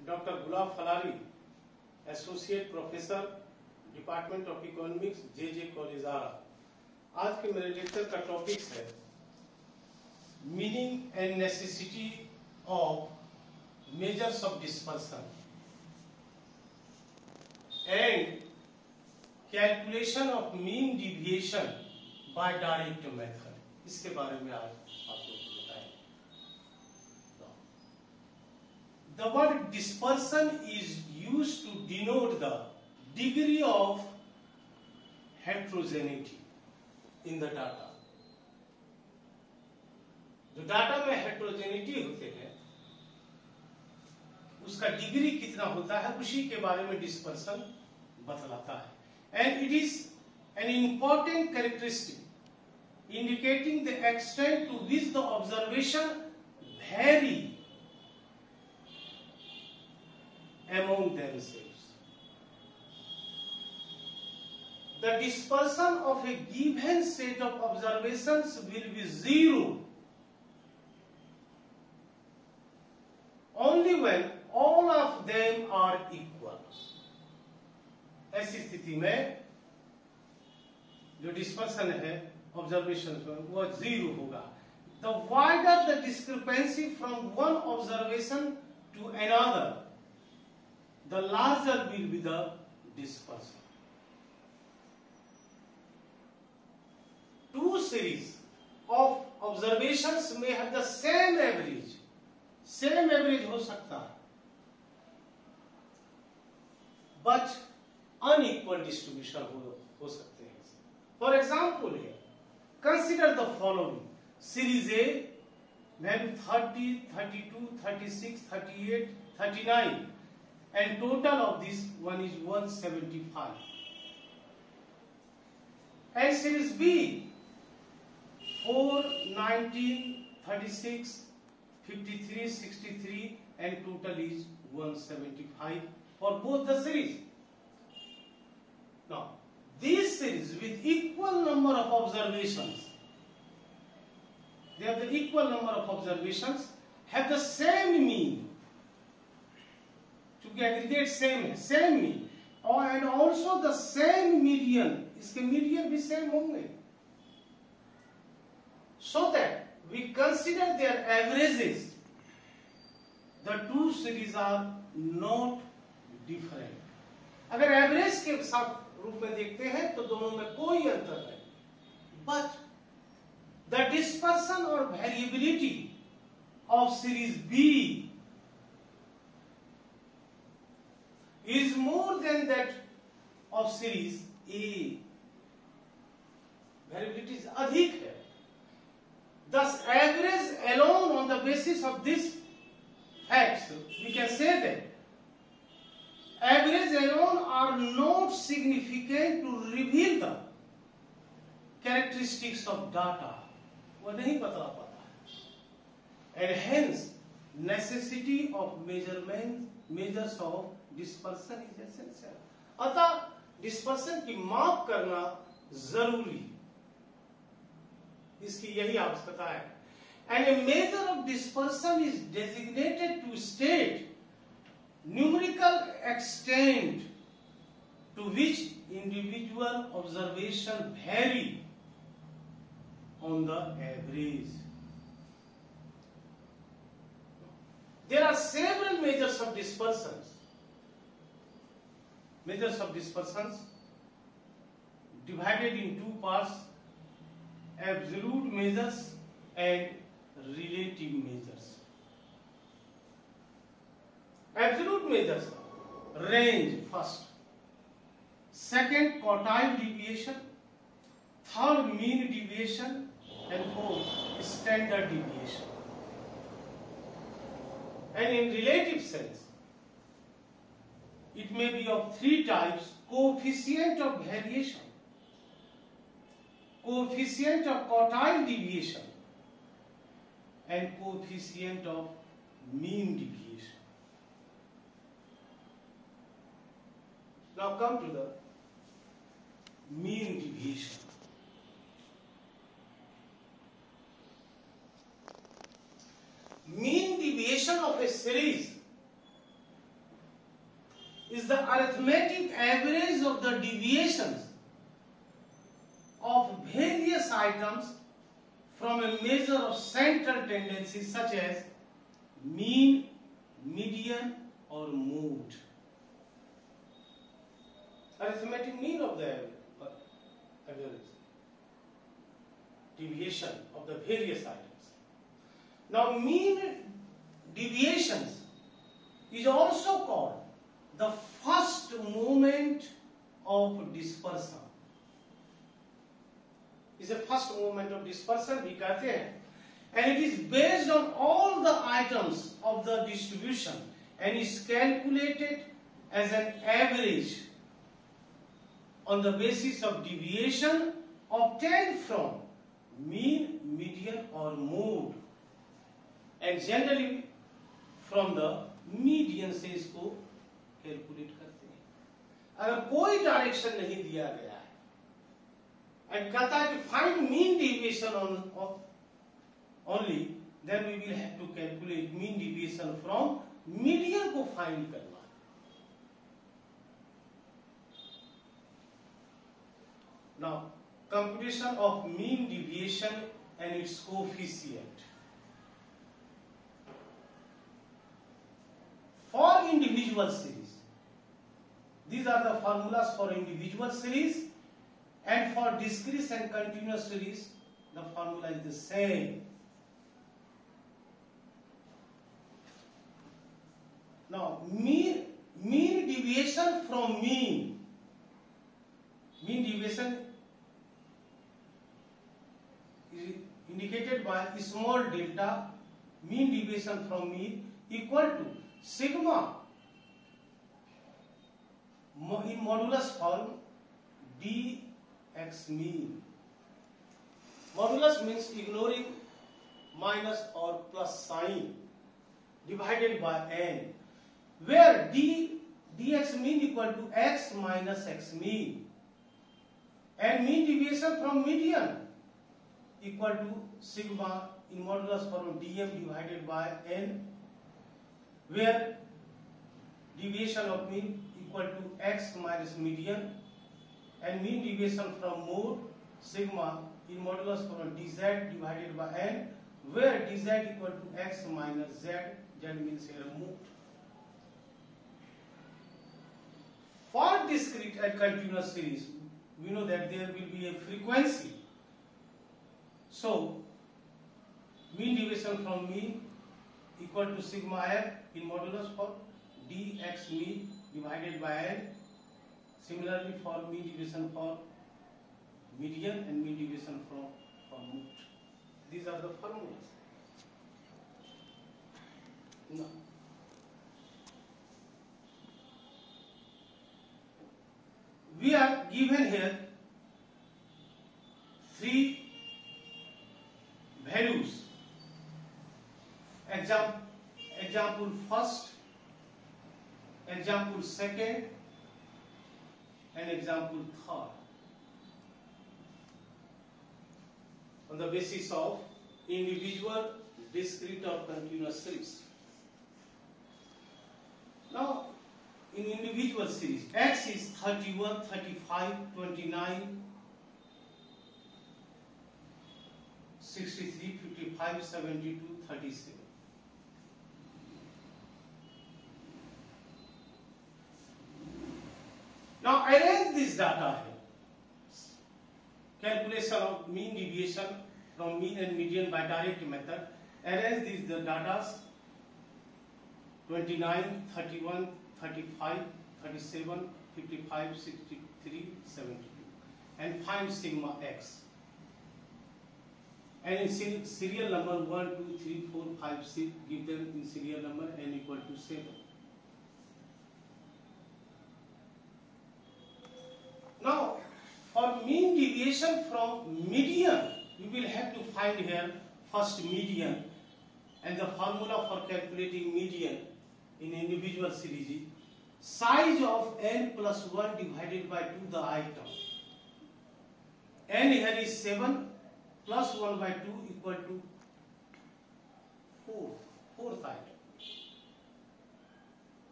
Doctor Gulab Phalari, associate professor, department of economics, J college Ara. आज के मेरे लेक्चर का टॉपिक है meaning and necessity of measures of dispersion and calculation of mean deviation by direct method. इसके बारे में आज आप लोगों को बताएंगे। The word dispersion is used to denote the degree of heterogeneity in the data. जो डाटा में हेट्रोजेनिटी होते हैं उसका डिग्री कितना होता है उसी के बारे में डिस्पर्सन बतलाता है। And it is an important characteristic indicating the extent to which the observation vary among themselves. The dispersion of a given set of observations will be zero only when all of them are equal. ऐसी स्थिति में जो dispersion है observation वो zero होगा। The wider the discrepancy from one observation to another, the larger will be the dispersion. Two series of observations may have the same average. Same average हो सकता है, but unequal distribution हो सकते हैं। For example, here, consider the following: series A, value 30, 32, 36, 38, 39. And total of this one is 175. And series B 4, 19, 36, 53, 63 and total is 175 for both the series. Now these series with equal number of observations, they have the equal number of observations, have the same mean. क्योंकि aggregate same है, same mean और and also the same median, इसके median भी same होंगे, so that we consider their averages, the two series are not different. अगर average के साथ रूप में देखते हैं तो दोनों में कोई अंतर नहीं, बट द डिस्पर्सन और variability of series B is more than that of series A. Variability अधिक है। Thus, average alone on the basis of this facts, we can say that average alone are not significant to reveal the characteristics of data. वो नहीं बता पाता है। And hence, necessity of measures of dispersion is essential. अतः dispersion की माप करना जरूरी, इसकी यही आवश्यकता है। And a measure of dispersion is designated to state numerical extent to which individual observation vary on the average. There are several measures of dispersion. Measures of dispersions divided in two parts: absolute measures and relative measures. Absolute measures range first, second quartile deviation, third mean deviation and fourth standard deviation. And in relative sense, it may be of three types: coefficient of variation, coefficient of quartile deviation and coefficient of mean deviation. Now come to the mean deviation. Mean deviation of a series is the arithmetic average of the deviations of various items from a measure of central tendency such as mean, median or mode. Arithmetic mean of the average deviation of the various items. Now mean deviations is also called the first moment of dispersion. Is a first moment of dispersion we कहते हैं, and it is based on all the items of the distribution and is calculated as an average on the basis of deviation obtained from mean, median or mode, and generally from the median से इसको calculate करते हैं. अगर कोई direction नहीं दिया गया है and कहता है कि find mean deviation only, then we will have to calculate mean deviation from median को find करना है. Now computation of mean deviation and its coefficient. For individual series, these are the formulas for individual series, and for discrete and continuous series the formula is the same. Now mean deviation from mean deviation is indicated by small delta. Mean deviation from mean equal to sigma in modulus form dx mean. Modulus means ignoring minus or plus sign, divided by n, where dx mean equal to x minus x mean, and mean deviation from median equal to sigma in modulus form dm divided by n, where deviation of mean equal to x minus median, and mean deviation from mode sigma in modulus form dz divided by n, where dz equal to x minus z. Z means here mode. For discrete and continuous series, we know that there will be a frequency. So mean deviation from mean equal to sigma f in modulus for dx mean divided by n. Similarly for mean deviation for median and mean deviation from mode. These are the formulas. Now, we are given here three values. Example first, example second, and example third, on the basis of individual, discrete or continuous series. Now, in individual series, x is 31, 35, 29, 63, 55, 72, 37. Now arrange this data here. Calculation of mean deviation from mean and median by direct method. Arrange these the data 29, 31, 35, 37, 55, 63, 72, and find sigma x. And in serial number 1, 2, 3, 4, 5, 6, give them in serial number n equal to 7. Now, for mean deviation from median, we will have to find here first median, and the formula for calculating median in individual series is size of n plus 1 divided by 2 the item. N here is 7 plus 1 by 2 equal to 4, fourth item.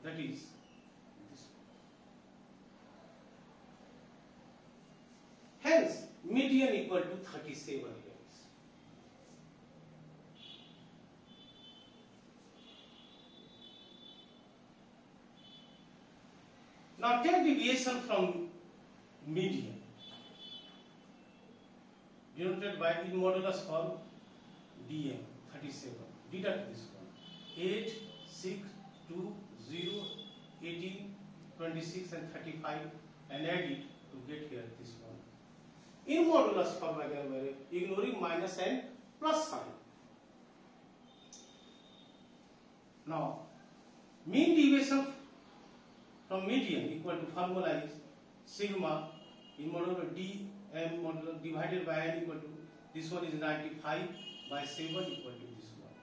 That is this. Hence, median equal to 37 hence. Now take deviation from median. Denoted by in modulus form dm 37. Deduct this one. 8, 6, 2, 0, 18, 26 and 35 and add it to get here this one. In modulus form again, ignoring minus and plus sign. Now, mean deviation from median equal to formula is sigma in modulo d m modulo divided by n equal to, this one is 95 by 7 equal to this one.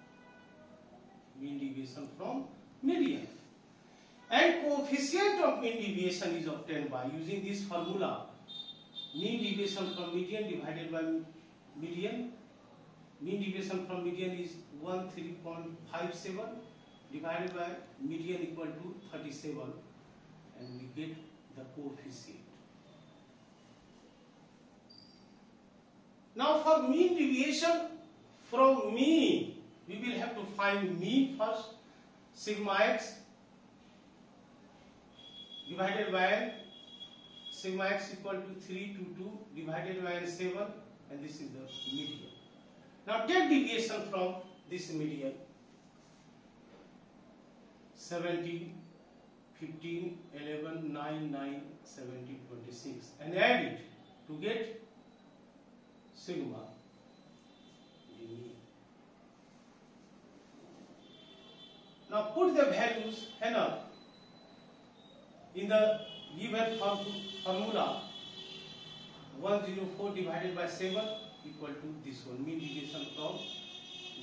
Mean deviation from median. And coefficient of mean deviation is obtained by using this formula. Mean deviation from median divided by median. Mean deviation from median is 13.57 divided by median equal to 37, and we get the coefficient. Now for mean deviation from mean, we will have to find mean first. Sigma x divided by n, sigma x equal to 322 divided by n 7, and this is the median. Now take deviation from this median. 17, 15, 11, 9, 9, 17, 26 and add it to get sigma the mean. Now put the values here in the given formula. 104 divided by 7 equal to this one. Mean deviation from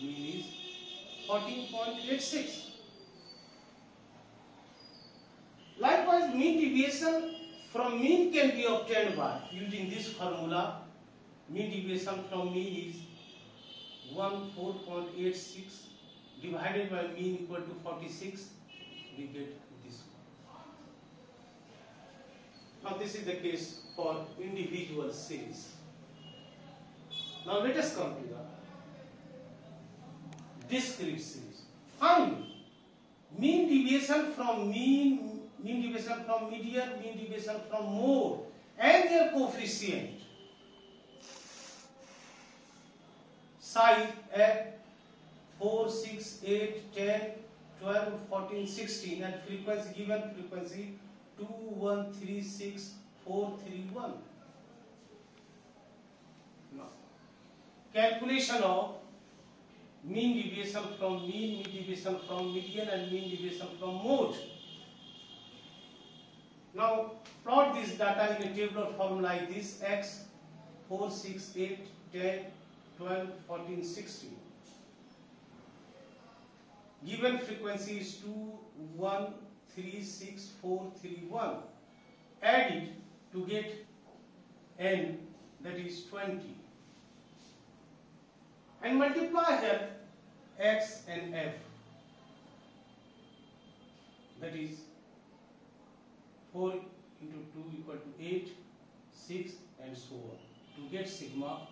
mean is 14.86. Likewise, mean deviation from mean can be obtained by using this formula. Mean deviation from mean is 14.86 divided by mean equal to 46. We get this one. Now this is the case for individual series. Now let us come to the discrete series. Find mean deviation from mean deviation from median, mean deviation from mode, and their coefficient. Size at 4, 6, 8, 10, 12, 14, 16, and frequency given frequency 2, 1, 3, 6, 4, 3, 1. Now, calculation of mean deviation from mean deviation from median, and mean deviation from mode. Now plot this data in a tabular form like this: x, 4, 6, 8, 10, 12, 14, 16. Given frequency is 2, 1, 3, 6, 4, 3, 1. Add it to get n, that is 20. And multiply here x and f, that is 4 into 2 equal to 8, 6 and so on, to get sigma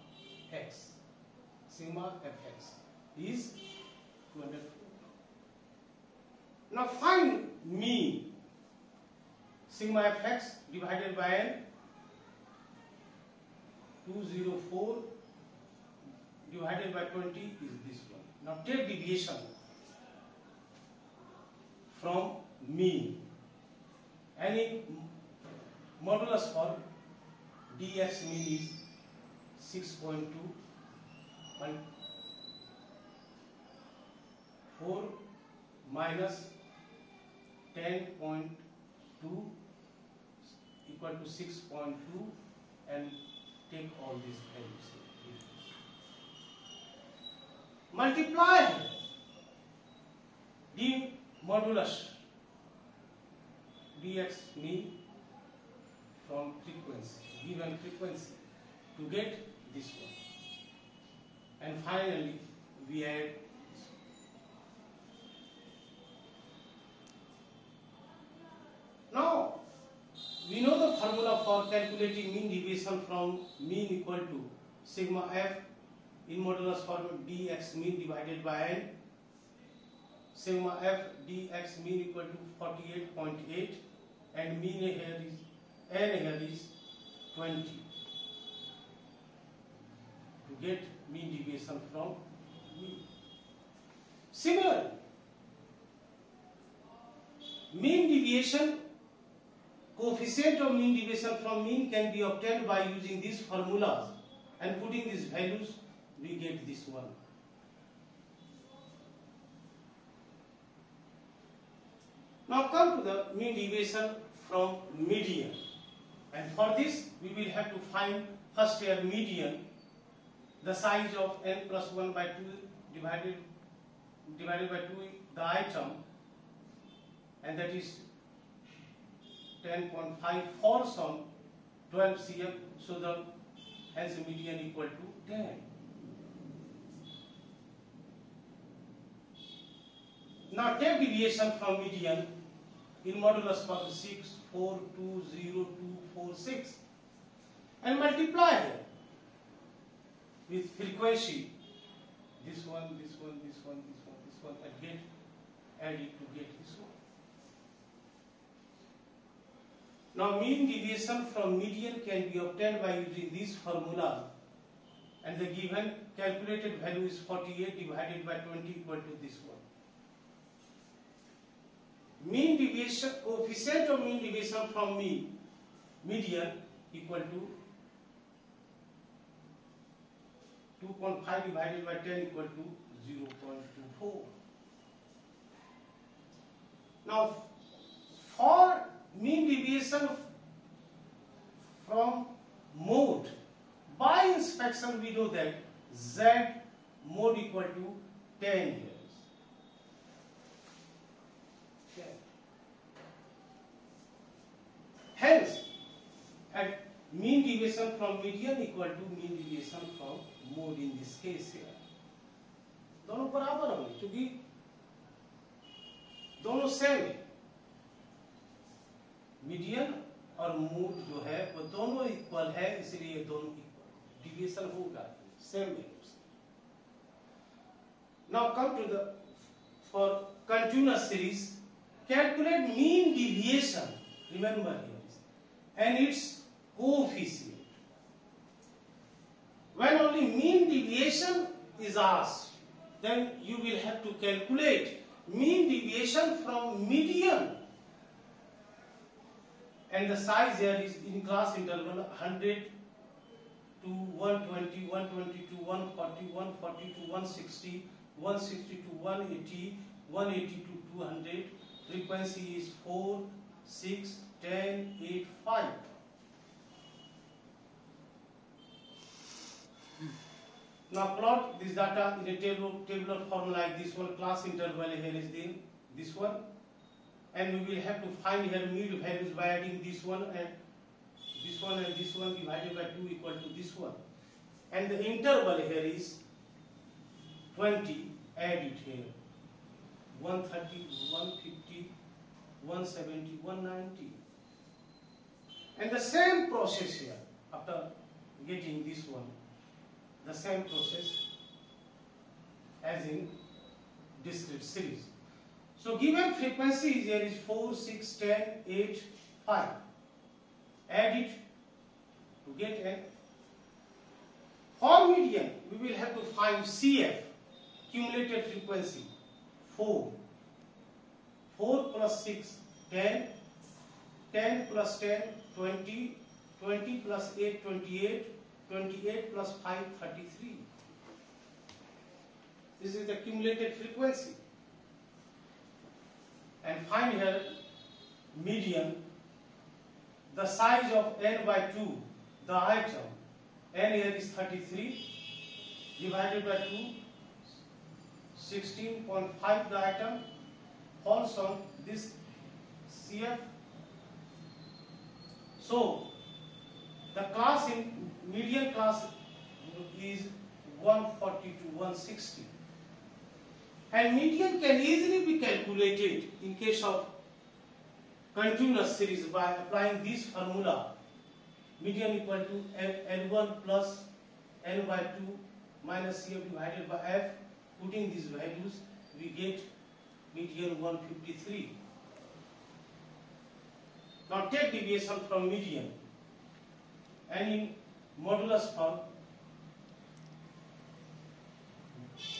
x. Sigma fx is 204. Now find mean. Sigma fx divided by n, 204 divided by 20 is this one. Now take deviation from mean. And in modulus form, dx mean is 6.2 and 4 minus 10.2 equal to 6.2, and take all these values. Multiply d modulus dx mean from frequency, given frequency, to get this one. And finally we add this one. Now we know the formula for calculating mean deviation from mean equal to sigma f in modulus form dx mean divided by n. Sigma f dx mean equal to 48.8 and mean here is n here is 20 to get mean deviation from mean. Similarly, mean deviation, coefficient of mean deviation from mean can be obtained by using these formulas and putting these values, we get this one. Now come to the mean deviation from median, and for this we will have to find first here median, the size of n plus 1 by 2 divided by 2 the item, and that is 10.5 for some 12 cf, so the hence median equal to 10. Now take deviation from median in modulus for 6, 4, 2, 0, 2, 4, 6 and multiply it with frequency, this one, this one, this one, this one, this one, and get add it to get this one. Now mean deviation from median can be obtained by using these formulas, and the given calculated value is 48 divided by 20 equal to this one. Mean deviation, coefficient of mean deviation from median equal to 2.5 divided by 10 equal to 0.24. Now for mean deviation from mode, by inspection we know that Z mode equal to 10 years. Hence, at mean deviation from median equal to mean deviation from mode in this case here. दोनों बराबर होंगे क्योंकि दोनों same है. Median और mode जो है वो दोनों इक्वल है, इसलिए दोनों इक्वल डिविएशन होगा same values. Now come to the for continuous series, calculate mean deviation. Remember here and its coefficient. When only mean deviation is asked, then you will have to calculate mean deviation from median, and the size here is in class interval 100 to 120, 120 to 140, 140 to 160, 160 to 180, 180 to 200. Frequency is 4, 6, 10, 8, 5. Now plot this data in a tabular form like this one. Class interval here is this one, and we will have to find here mean values by adding this one and this one and this one divided by 2 equal to this one, and the interval here is 20. Add it here, 130, 150, 170, 190. And the same process here, after getting this one, the same process as in discrete series. So given frequencies here is 4, 6, 10, 8, 5. Add it to get n. For median, we will have to find CF, cumulative frequency, 4. 4 plus 6, 10. 10 plus 10, 20. 20 plus 8, 28. 28 plus 5, 33. This is the cumulative frequency. And find here median, the size of n by 2, the item. N here is 33, divided by 2, 16.5 the item, falls on this CF. So, the class in median class is 140 to 160. And median can easily be calculated in case of continuous series by applying this formula. median equal to L1 plus N by 2 minus CF divided by F. Putting these values, we get median 153. Now take deviation from median, and in modulus form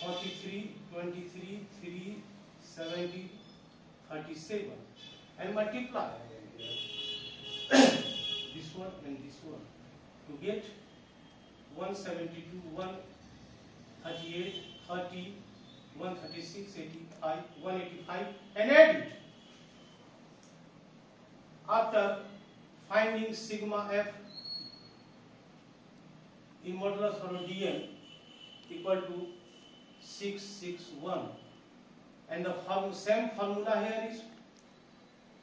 43, 23, 3, 70, 37, and multiply this one and this one to get 172, 138, 30, 136, 85, 185, and add it. After finding sigma f in modulus for dn equal to 661, and the same formula here is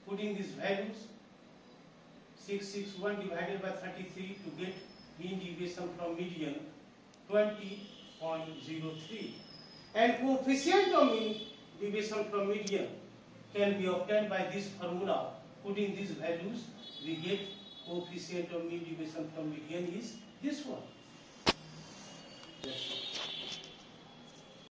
putting these values 661 divided by 33 to get mean deviation from median 20.03, and coefficient of mean deviation from median can be obtained by this formula. Putting these values, we get coefficient of mean deviation from median is this one.